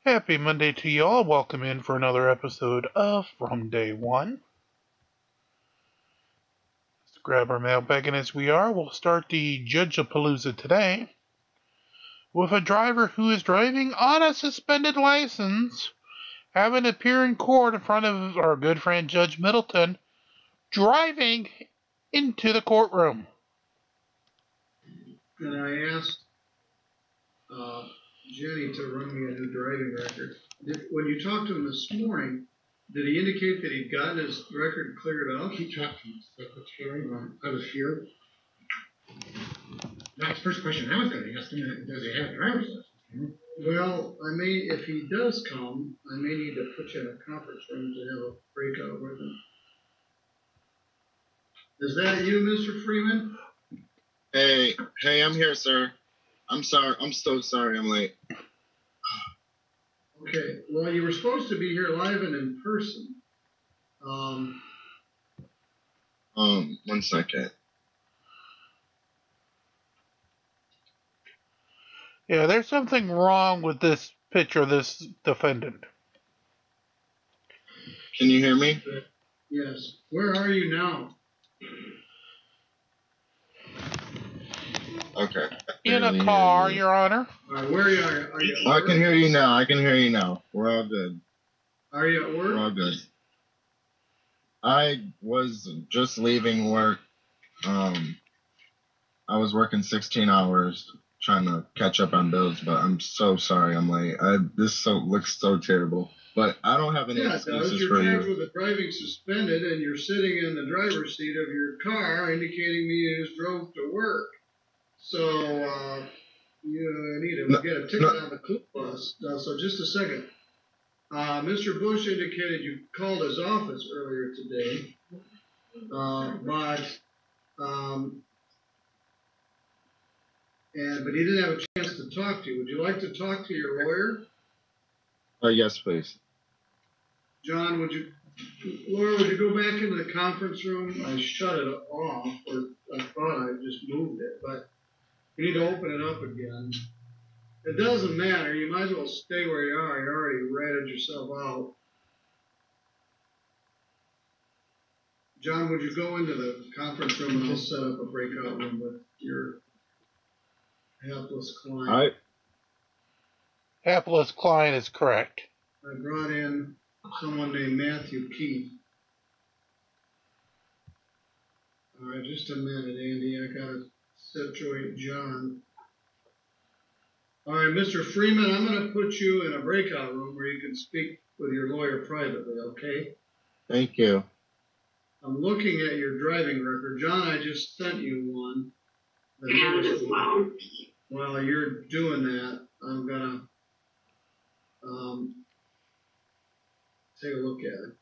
Happy Monday to you all. Welcome in for another episode of From Day One. Let's grab our mailbag, and as we are, we'll start the Judge-a-Palooza today with a driver who is driving on a suspended license having to appear in court in front of our good friend Judge Middleton, driving into the courtroom. And I asked Jenny to run me a new driving record. When you talked to him this morning, did he indicate that he'd gotten his record cleared up? He talked to his secretary. I was here. That's the first question I was going to ask him. Does he have a driver's license? Well, if he does come, I may need to put you in a conference room to have a breakout with him. Is that you, Mr. Freeman? Hey, I'm here, sir. I'm sorry. I'm so sorry I'm late. Okay. Well, you were supposed to be here live and in person. 1 second. Yeah, there's something wrong with this picture of this defendant. Can you hear me? Yes. Where are you now? Okay. In a car, Your Honor. All right, where are you? Are you at I work? can hear you now. I can hear you now. We're all good. Are you at work? We're all good. I was just leaving work. I was working 16 hours trying to catch up on bills, but I'm so sorry I'm late. This looks so terrible. But I don't have any excuses you're for charged you. with the driving suspended, and you're sitting in the driver's seat of your car, indicating you just drove to work. So you need to get a ticket on the club bus. So just a second. Mr. Bush indicated you called his office earlier today, but he didn't have a chance to talk to you. Would you like to talk to your lawyer? Yes, please. John, Laura, would you go back into the conference room? I shut it off, or I thought I just moved it, but you need to open it up again. It doesn't matter. You might as well stay where you are. You already ratted yourself out. John, would you go into the conference room and I'll set up a breakout room with your hapless client? All right. Hapless client is correct. I brought in someone named Matthew Keith. All right, just a minute, Andy. I got to situate John. All right, Mr. Freeman, I'm going to put you in a breakout room where you can speak with your lawyer privately, okay? Thank you. I'm looking at your driving record. John, I just sent you one. And as well. While you're doing that, I'm going to take a look at it.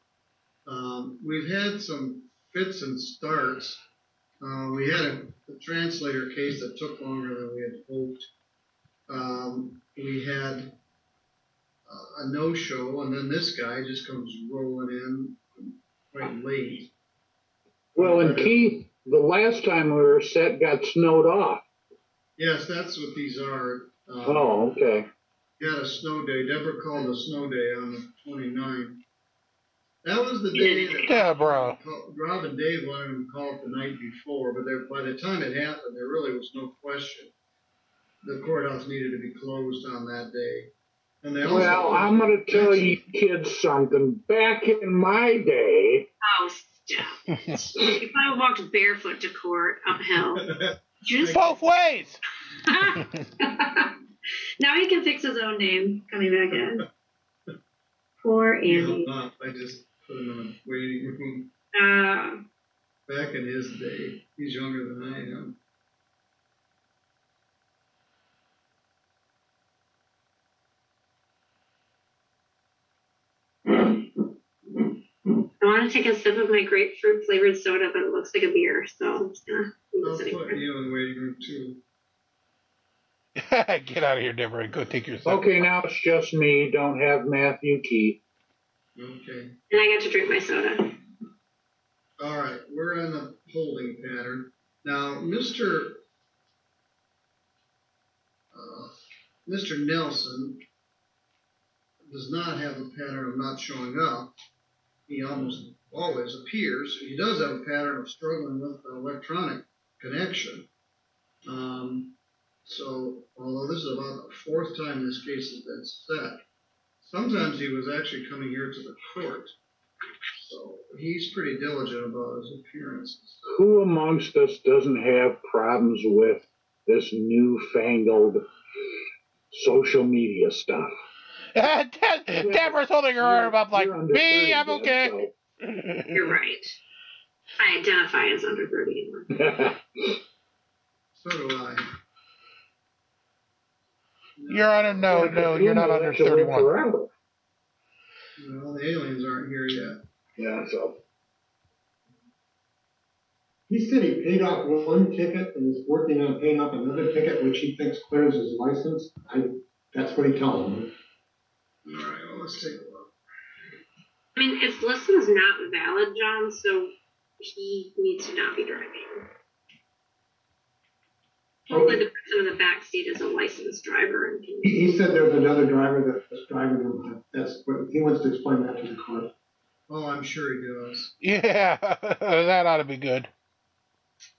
We've had some fits and starts. We had a translator case that took longer than we had hoped. We had a no-show, and then this guy just comes rolling in quite late. Well, and Keith, the last time we were set got snowed off. Yes, that's what these are. Oh, okay. We had a snow day. Deborah called a snow day on the 29th. That was the day that Deborah. Rob and Dave wanted him to call it the night before, but by the time it happened, there really was no question. The courthouse needed to be closed on that day. And they also I'm going to tell you kids something. Back in my day... Oh, stop. If I walked barefoot to court uphill. Just Both ways! Now he can fix his own name coming back in. Poor Andy. I just put him in a waiting room. Back in his day. He's younger than I am. I want to take a sip of my grapefruit flavored soda, but it looks like a beer, so I'm just gonna I'll put you in the waiting room too. Get out of here, Deborah. Go take your sip. Okay, now it's just me. Don't have Matthew Keith. Okay. And I got to drink my soda. All right, we're on the holding pattern. Now, Mr. Nelson does not have a pattern of not showing up. He almost always appears. He does have a pattern of struggling with the electronic connection. So, although this is about the fourth time this case has been set, sometimes he was actually coming here to the court. So, he's pretty diligent about his appearances. Who amongst us doesn't have problems with this newfangled social media stuff? Deborah's holding her arm up like, me, I'm okay. So. You're right. I identify as under 30 anymore. So do I. Your Honor, no, you're not under 31. Well, the aliens aren't here yet. Yeah, so. He said he paid off one ticket and is working on paying off another ticket, which he thinks clears his license. That's what he told me. All right, well, let's take a look. I mean, his license is not valid, John, so he needs to not be driving. Hopefully the person in the back seat is a licensed driver. And can... He said there's another driver that was driving him. That's what he wants to explain that to the court. Oh, I'm sure he does. Yeah, that ought to be good.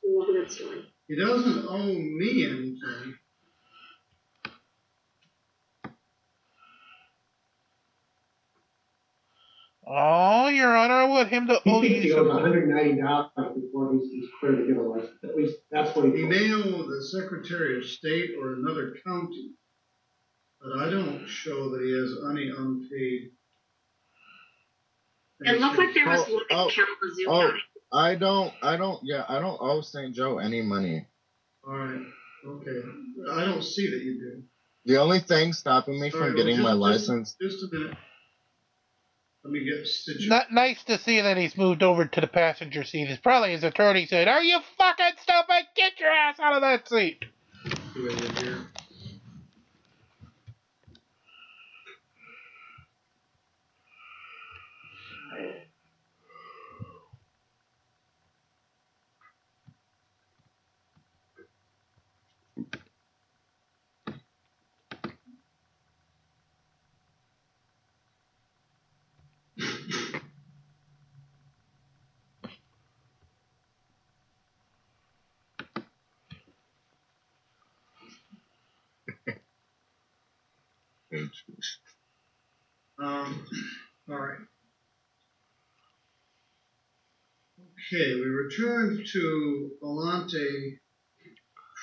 Love a good story. He doesn't owe me anything. Oh, Your Honor, I want him to owe He thinks he you owes something. $190 before he's clear to get a license. At least that's what He may owe the Secretary of State or another county, but I don't show that he has any unpaid. It looked like there was one in Kalamazoo County. I don't owe St. Joe any money. All right, okay. I don't see that you do. The only thing stopping me from getting my license. Just a minute. Let me get stitched. Nice to see that he's moved over to the passenger seat. It's probably his attorney said, "Are you fucking stupid? Get your ass out of that seat." Do it in here. All right. Okay, we return to Alante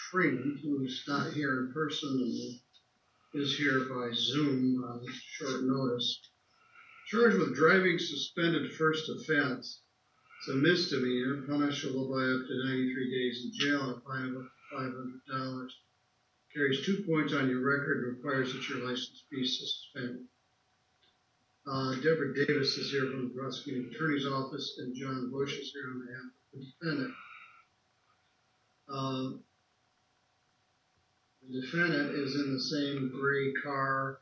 Freeman, who's not here in person and is here by Zoom on short notice. Charged with driving suspended first offense. It's a misdemeanor, punishable by up to 93 days in jail and a fine of up to $500. Carries 2 points on your record and requires that your license be suspended. Deborah Davis is here from the prosecuting attorney's office, and John Bush is here on behalf of the defendant. The defendant is in the same gray car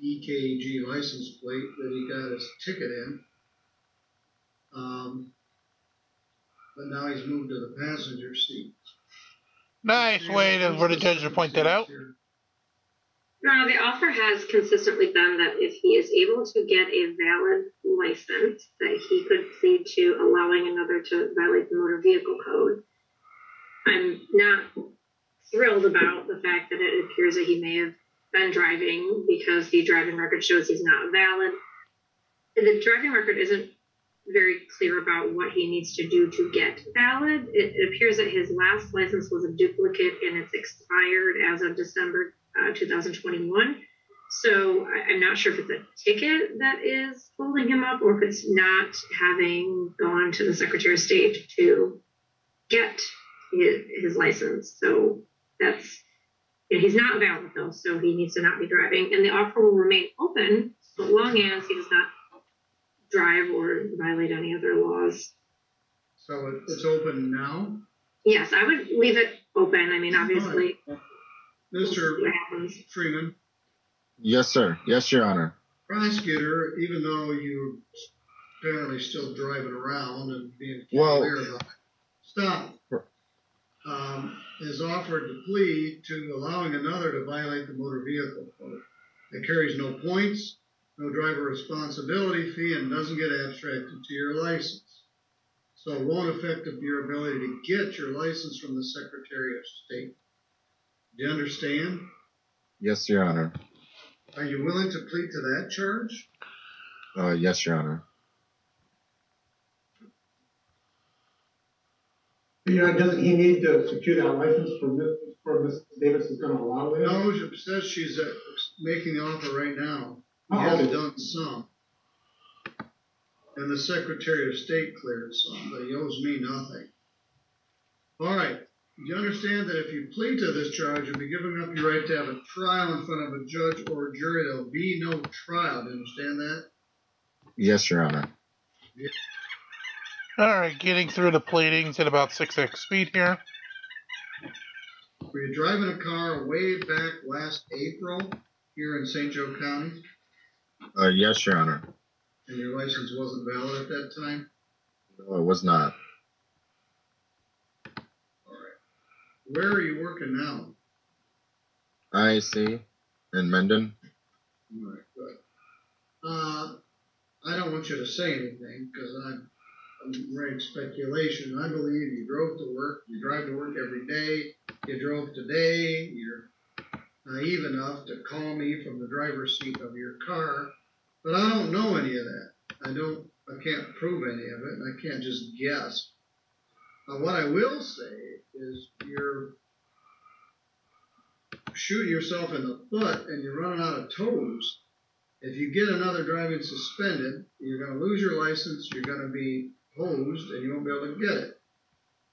EKG license plate that he got his ticket in. But now he's moved to the passenger seat. Nice way for the judge to point that out. No, the offer has consistently been that if he is able to get a valid license, that he could plead to allowing another to violate the motor vehicle code. I'm not thrilled about the fact that it appears that he may have been driving because the driving record shows he's not valid. The driving record isn't very clear about what he needs to do to get valid. It appears that his last license was a duplicate and it's expired as of December 2021. So I'm not sure if it's a ticket that is holding him up or if it's not having gone to the Secretary of State to get his license. So that's, he's not valid though, so he needs to not be driving. And the offer will remain open so long as he does not drive or violate any other laws. So it's open now? Yes, I would leave it open. I mean, obviously. Mr. Freeman. Yes, sir. Yes, Your Honor. Prosecutor, even though you're apparently still driving around and being clear about it, stop. Has offered to plead to allowing another to violate the motor vehicle code. It carries no points. no driver responsibility fee, and doesn't get abstracted to your license. So it won't affect your ability to get your license from the Secretary of State. Do you understand? Yes, Your Honor. Are you willing to plead to that charge? Yes, Your Honor. Doesn't he need to secure that license for Ms. Davis is going to allow it? No, it says she's making the offer right now. He Oh, has okay. done some. And the Secretary of State cleared some, but he owes me nothing. All right. Do you understand that if you plead to this charge, you'll be giving up your right to have a trial in front of a judge or a jury? There'll be no trial. Do you understand that? Yes, Your Honor. Alright, getting through the pleadings at about 6x speed here. Were you driving a car way back last April here in St. Joe County? Yes, Your Honor. And your license wasn't valid at that time? No, it was not. All right. Where are you working now? IAC in Mendon. All right, good. I don't want you to say anything because I'm writing speculation. I believe you drove to work. You drive to work every day. You drove today. You're naive enough to call me from the driver's seat of your car, but I don't know any of that. I can't prove any of it, and I can't just guess. What I will say is you're shooting yourself in the foot and you're running out of toes. If you get another driving suspended, you're going to lose your license, you're going to be hosed, and you won't be able to get it.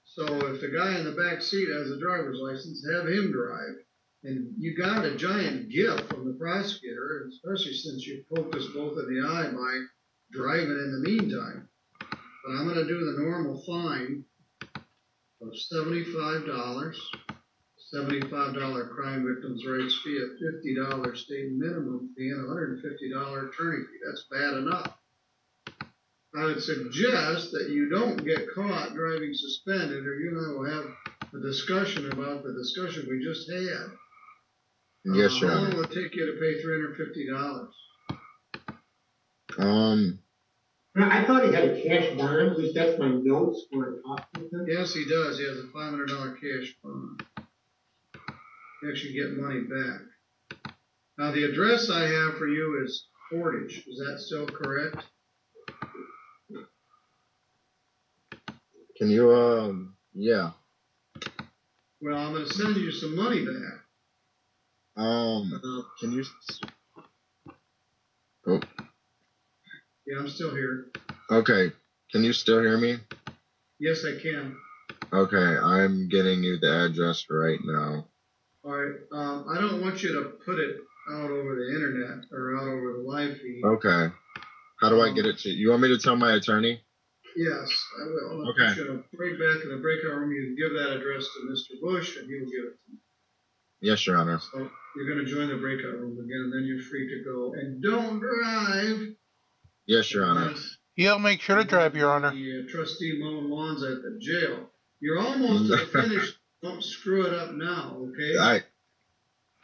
So if the guy in the back seat has a driver's license, have him drive. And you got a giant gift from the prosecutor, especially since you poked us both in the eye by driving in the meantime. But I'm going to do the normal fine of $75, $75 crime victims' rights fee, a $50 state minimum fee, and a $150 attorney fee. That's bad enough. I would suggest that you don't get caught driving suspended, or you and I will have a discussion about the discussion we just had. Yes, Your How long Honor. will it take you to pay $350? I thought he had a cash bond. At least that's my notes when I talked with him. Yes, he does. He has a $500 cash bond. You actually get money back. Now, the address I have for you is Portage. Is that still correct? Can you, yeah. Well, I'm going to send you some money back. Can you, oh, Yeah, I'm still here. okay. Can you still hear me? Yes, I can. Okay, I'm getting you the address right now. All right. I don't want you to put it out over the internet or out over the live feed. Okay. How do I get it to you? You want me to tell my attorney? Yes, I will. Okay. Put you in a break back in the breakout room. You can give that address to Mr. Bush, and he will give it to you. Yes, Your Honor. So you're going to join the breakout room again, and then you're free to go. And don't drive. Yes, Your Honor. He'll make sure to drive, Your Honor. The trustee mowing lawns at the jail. You're almost at the finish. Don't screw it up now, okay?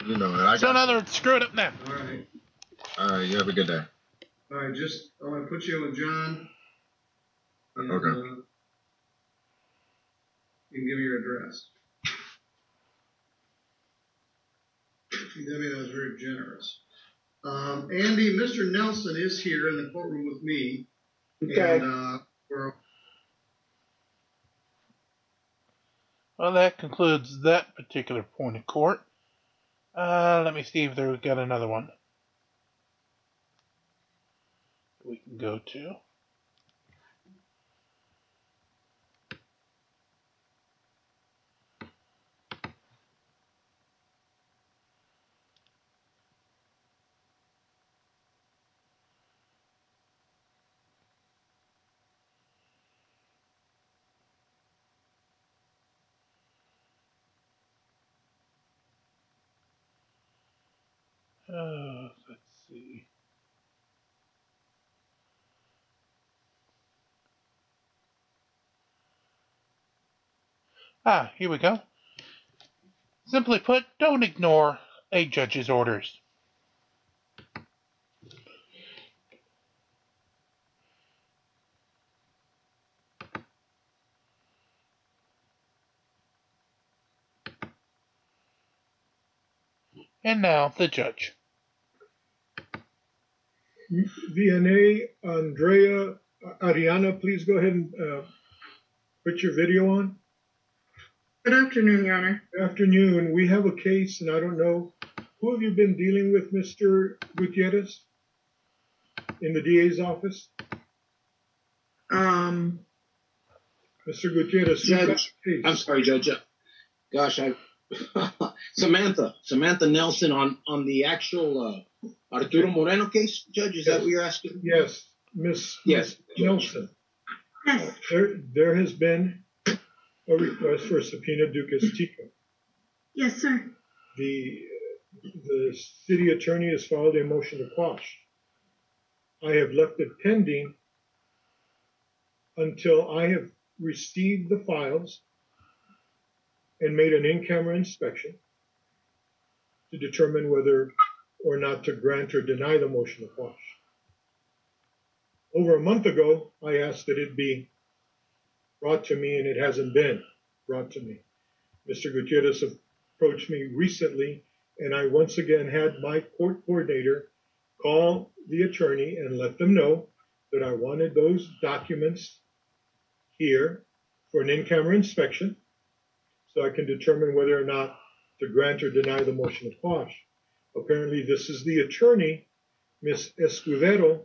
You know it. So in other words, screw it up now. All right. All right, you have a good day. All right, I want to put you with John. And, Okay. you can give me your address. Debbie, that was very generous. Andy, Mr. Nelson is here in the courtroom with me. Okay. And Well, that concludes that particular point of court. Let me see if we've got another one we can go to. Let's see. Here we go. Simply put, don't ignore a judge's orders. And now the judge. VNA, Andrea, Ariana, please go ahead and put your video on. Good afternoon, Your Honor. Good afternoon. We have a case, and I don't know, who have you been dealing with, Mr. Gutierrez, in the DA's office? Mr. Gutierrez, Judge, I'm sorry, Judge. Gosh, Samantha Nelson on the actual Arturo Moreno case, Judge. Is that what you're asking? Yes, Miss Nelson. Yes. There has been a request for a subpoena ducis tecum. Yes, sir. The city attorney has filed a motion to quash. I have left it pending until I have received the files and made an in-camera inspection to determine whether or not to grant or deny the motion to quash. Over a month ago, I asked that it be brought to me, and it hasn't been brought to me. Mr. Gutierrez approached me recently, and I once again had my court coordinator call the attorney and let them know that I wanted those documents here for an in-camera inspection so I can determine whether or not to grant or deny the motion to quash. Apparently, this is the attorney, Ms. Escudero,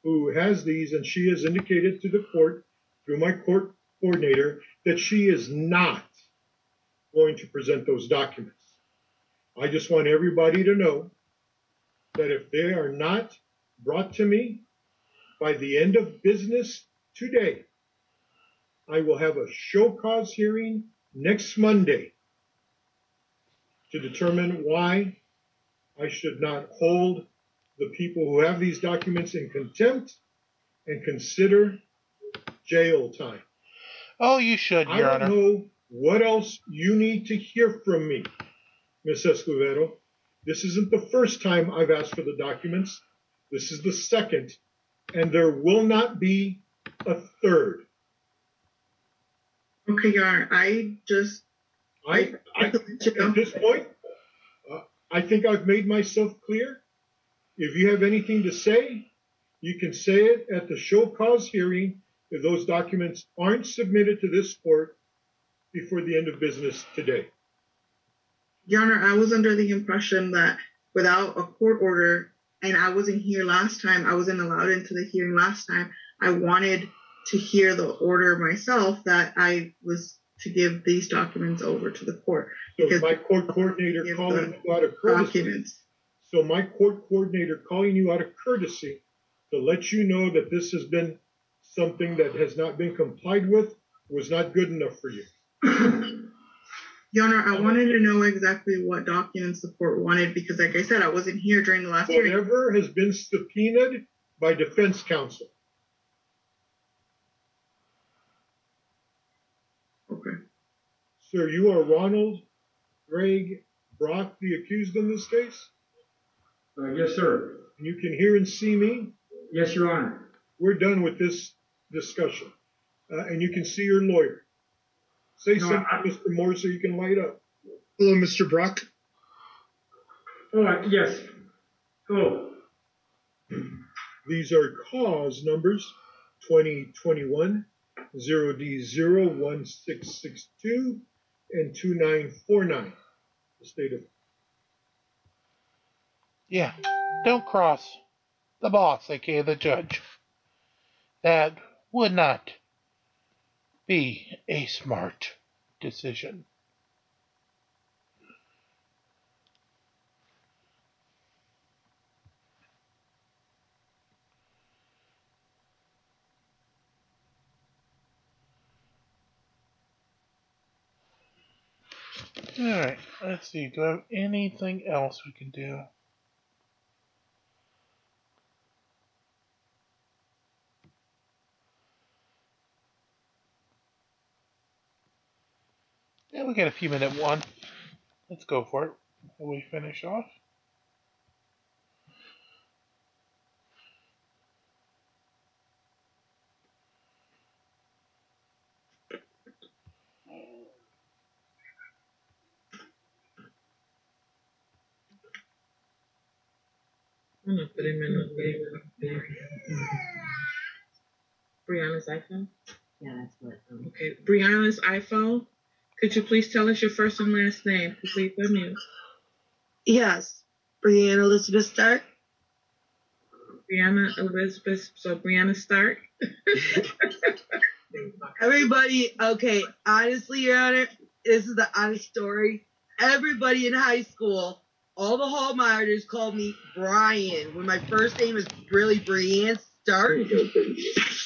who has these, and she has indicated to the court through my court coordinator that she is not going to present those documents. I just want everybody to know that if they are not brought to me by the end of business today, I will have a show cause hearing next Monday to determine why I should not hold the people who have these documents in contempt and consider jail time. Oh, you should, Your Honor. I don't know what else you need to hear from me, Ms. Escovedo. This isn't the first time I've asked for the documents. This is the second, and there will not be a third. Okay, Your Honor. At this point, I think I've made myself clear. If you have anything to say, you can say it at the show cause hearing if those documents aren't submitted to this court before the end of business today. Your Honor, I was under the impression that without a court order, and I wasn't here last time, I wasn't allowed into the hearing last time, I wanted to hear the order myself that I was to give these documents over to the court. So my court coordinator calling you out of courtesy. So my court coordinator calling you out of courtesy to let you know that this has been something that has not been complied with was not good enough for you. Your Honor, I wanted to know exactly what documents the court wanted because, like I said, I wasn't here during the last hearing. Whatever has been subpoenaed by defense counsel. Okay. Sir, you are Ronald Greg Brock, the accused in this case? Yes, sir. And you can hear and see me? Yes, Your Honor. We're done with this discussion. And you can see your lawyer. Say something, Mr. Moore, so you can light up. Hello, Mr. Brock. Oh, yes. Hello. These are cause numbers 2021 0D01662 and 2949. The state of. Yeah, don't cross the boss, aka the judge. That would not be a smart decision. Alright, let's see. Do I have anything else we can do? Yeah, we got a few minute one. Let's go for it. Will we finish off? I'm gonna put him in the Brianna's iPhone. Yeah, that's what. Okay, Brianna's iPhone. Could you please tell us your first and last name? Please unmute. Yes. Brianna Elizabeth Stark. Brianna Elizabeth. So Brianna Stark. Everybody, okay, honestly, Your Honor, this is the honest story. Everybody in high school, all the hall monitors called me Brian when my first name is really Brianne Stark.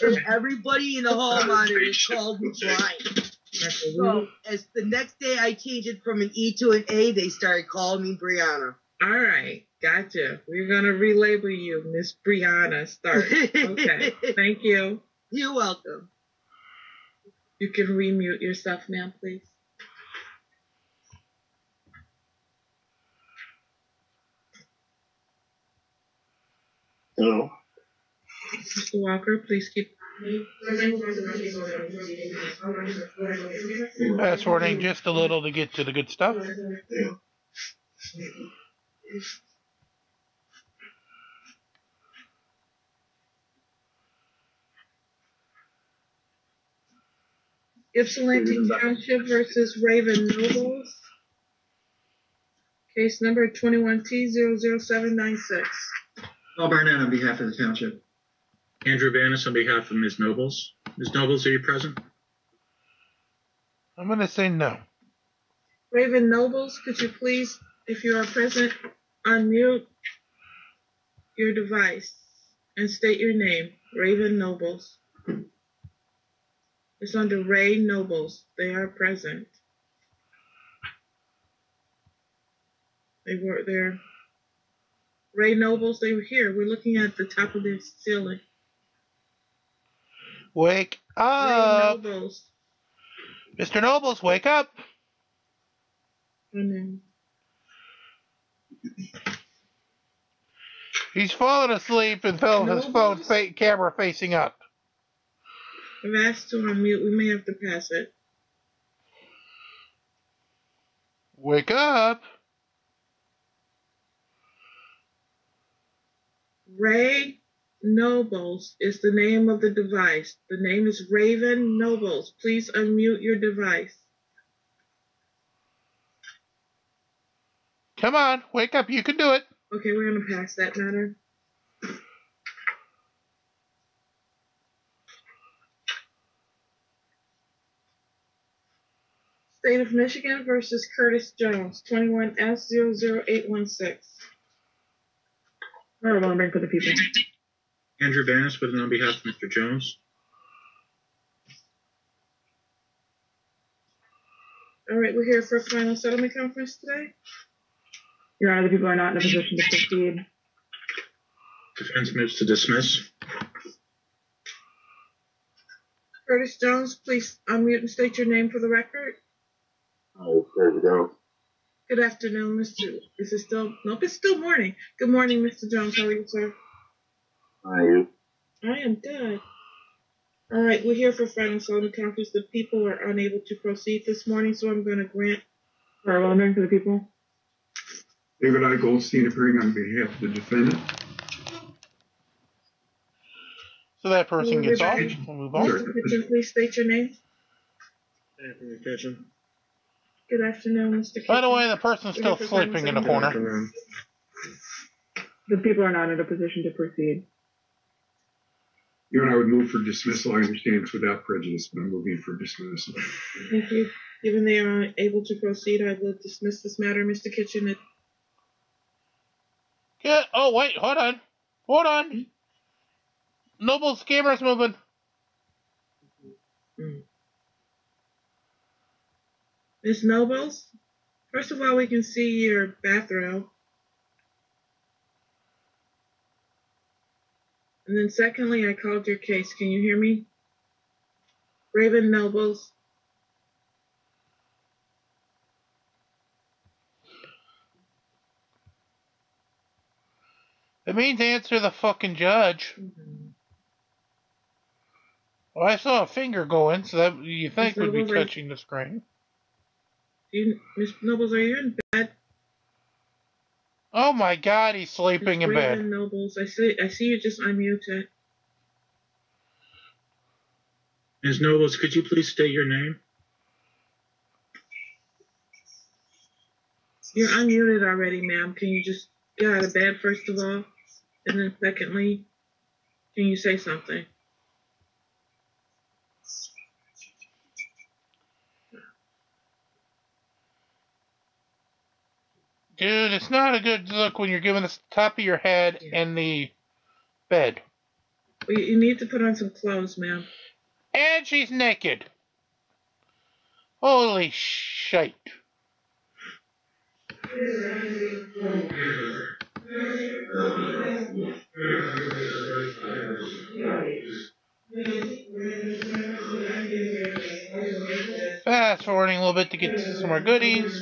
And everybody in the hall monitors called me Brian. So as the next day I changed it from an E to an A, they started calling me Brianna. All right, gotcha. We're gonna relabel you, Miss Brianna Stark. Okay, thank you. You're welcome. You can remute yourself now, please. Hello. Mr. Walker, please keep. Passwording just a little to get to the good stuff. Ypsilanti Township versus Raven Nobles. Case number 21T00796. Paul Barnett on behalf of the township. Andrew Bannis on behalf of Ms. Nobles. Ms. Nobles, are you present? I'm going to say no. Raven Nobles, could you please, if you are present, unmute your device and state your name. Raven Nobles. It's under Ray Nobles. They are present. They were there. Ray Nobles, they were here. We're looking at the top of their ceiling. Wake up. Ray Nobles. Mr. Nobles, wake up. He's fallen asleep and fell his phone camera facing up. I've asked to unmute. We may have to pass it. Wake up. Ray Nobles is the name of the device. The name is Raven Nobles. Please unmute your device. Come on, wake up. You can do it. Okay, we're going to pass that matter. State of Michigan versus Curtis Jones, 21S00816. Remembering for the people. Andrew Bannis with on behalf of Mr. Jones. All right, we're here for a final settlement conference today. Your Honor, the people are not in a position to proceed. Defense moves to dismiss. Curtis Jones, please unmute and state your name for the record. There we go. Good afternoon, Mr. Is it still? Nope, it's still morning. Good morning, Mr. Jones. How are you, sir? How are you? I am good. All right, we're here for final settlement conference. The people are unable to proceed this morning, so I'm going to grant. Remembering for the people. David I. Goldstein appearing on behalf of the defendant. So that person gets off. We'll move on. Mr. Kitchen, please state your name. Anthony Kitchen. Good afternoon, Mr. Kitchen. By the way, the person's still sleeping in the corner. The people are not in a position to proceed. Your Honor, I would move for dismissal. I understand it's without prejudice, but I'm moving for dismissal. Thank you. Given they are unable to proceed, I will dismiss this matter, Mr. Kitchen. Yeah. Oh, wait. Hold on. Hold on. Noble's camera's moving. Ms. Nobles, first of all, we can see your bathrobe. And then secondly, I called your case. Can you hear me? Raven Nobles. It means answer the fucking judge. Well, I saw a finger going, so that you think would be touching the screen. Ms. Nobles, are you in bed? Oh my God, he's sleeping in bed. Nobles, I see you just unmuted. Ms. Nobles, could you please state your name? You're unmuted already, ma'am. Can you just get out of bed, first of all? And then secondly, can you say something? Dude, it's not a good look when you're giving us the top of your head and the bed. Well, you need to put on some clothes, ma'am. And she's naked. Holy shite. Fast forwarding a little bit to get some more goodies.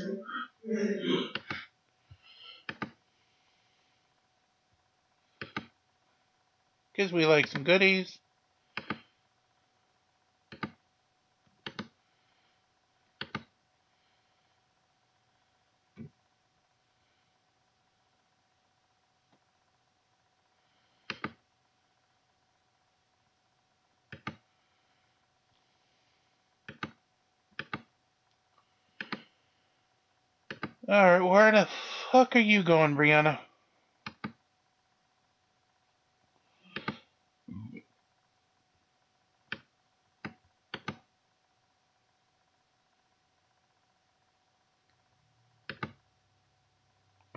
Because we like some goodies. Alright, where the fuck are you going, Brianna?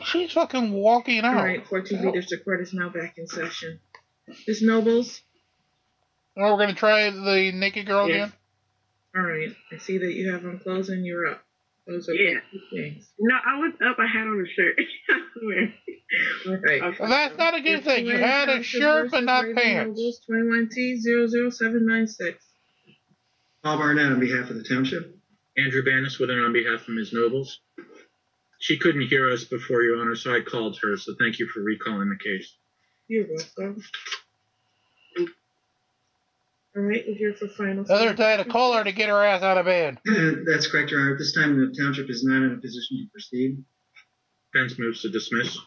She's fucking walking out. Alright, 14 Leadership Court is now back in session. Ms. Nobles? Oh, we're gonna try the naked girl again? Alright, I see that you have on clothes and you're up. Those are things. No, I was up. I had on a shirt. I swear. Alright. Well, that's not a good thing. You had a shirt but not pants. 21T00796. Paul Barnett on behalf of the township. Andrew Banniswood on behalf of Ms. Nobles. She couldn't hear us before, Your Honor, so I called her, so thank you for recalling the case. You're welcome. Alright, we're here for final. The other day, I had to call her to get her ass out of bed. That's correct, Your Honor. At this time, the township is not in a position to proceed. Defense moves to dismiss.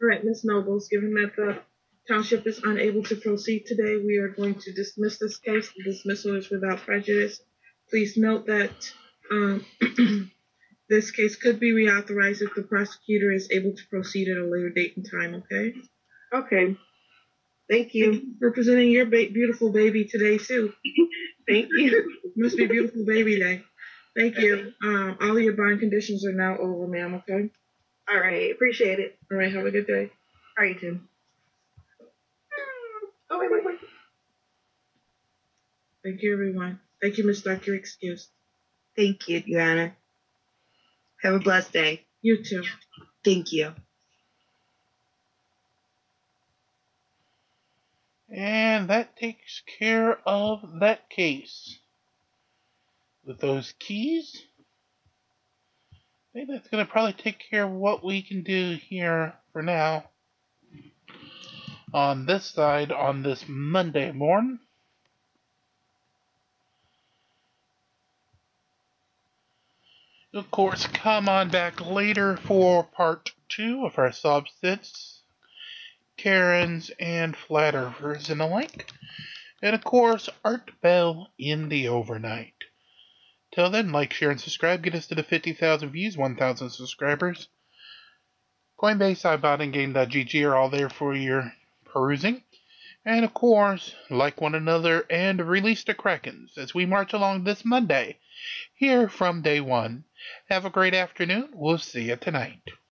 Alright, Ms. Nobles, given that the township is unable to proceed today, we are going to dismiss this case. The dismissal is without prejudice. Please note that this case could be reauthorized if the prosecutor is able to proceed at a later date and time, okay? Okay. Thank you. Representing your beautiful baby today, too. Thank you. Must be beautiful baby day. Thank you. All of your bond conditions are now over, ma'am, okay? All right. Appreciate it. All right. Have a good day. All right, Tim. Oh, wait. Thank you, everyone. Thank you, Ms. Dr. Excuse. Thank you, Your Honor. Have a blessed day. You too. Thank you. And that takes care of that case. With those keys, I think that's going to probably take care of what we can do here for now. On this side, on this Monday morning. Of course, come on back later for part 2 of our substance, Karens and flat earthers and the like. And of course, Art Bell in the overnight. Till then, like, share, and subscribe. Get us to the 50,000 views, 1,000 subscribers. CoinBase, Ibotta, and Game.gg are all there for your perusing. And of course, like one another and release the Krakens as we march along this Monday, here from day one. Have a great afternoon. We'll see you tonight.